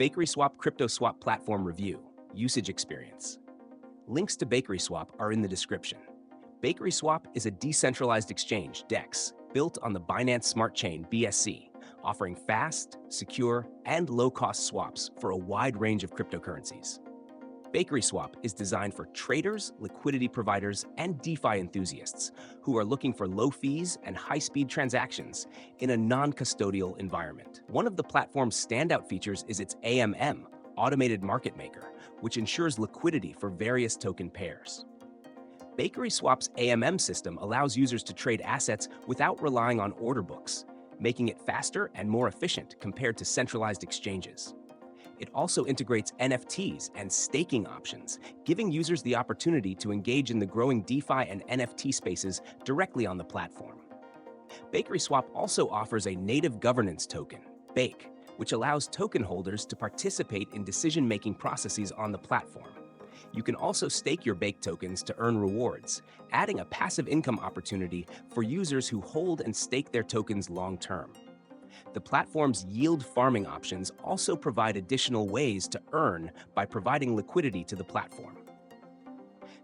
BakerySwap Crypto Swap Platform Review, Usage Experience. Links to BakerySwap are in the description. BakerySwap is a decentralized exchange, DEX, built on the Binance Smart Chain, BSC, offering fast, secure, and low-cost swaps for a wide range of cryptocurrencies. BakerySwap is designed for traders, liquidity providers, and DeFi enthusiasts who are looking for low fees and high-speed transactions in a non-custodial environment. One of the platform's standout features is its AMM, Automated Market Maker, which ensures liquidity for various token pairs. BakerySwap's AMM system allows users to trade assets without relying on order books, making it faster and more efficient compared to centralized exchanges. It also integrates NFTs and staking options, giving users the opportunity to engage in the growing DeFi and NFT spaces directly on the platform. BakerySwap also offers a native governance token, Bake, which allows token holders to participate in decision-making processes on the platform. You can also stake your Bake tokens to earn rewards, adding a passive income opportunity for users who hold and stake their tokens long-term. The platform's yield farming options also provide additional ways to earn by providing liquidity to the platform.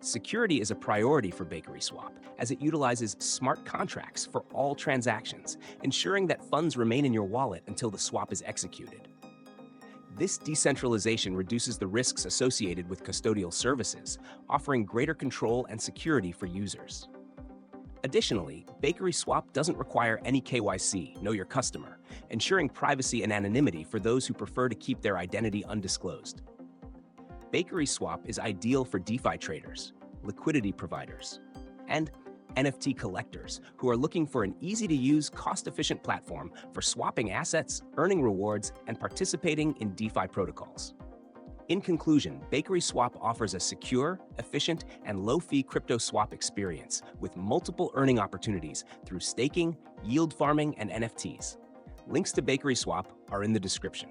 Security is a priority for BakerySwap as it utilizes smart contracts for all transactions, ensuring that funds remain in your wallet until the swap is executed. This decentralization reduces the risks associated with custodial services, offering greater control and security for users. Additionally, BakerySwap doesn't require any KYC, know your customer, ensuring privacy and anonymity for those who prefer to keep their identity undisclosed. BakerySwap is ideal for DeFi traders, liquidity providers, and NFT collectors who are looking for an easy-to-use, cost-efficient platform for swapping assets, earning rewards, and participating in DeFi protocols. In conclusion, BakerySwap offers a secure, efficient, and low-fee crypto swap experience with multiple earning opportunities through staking, yield farming, and NFTs. Links to BakerySwap are in the description.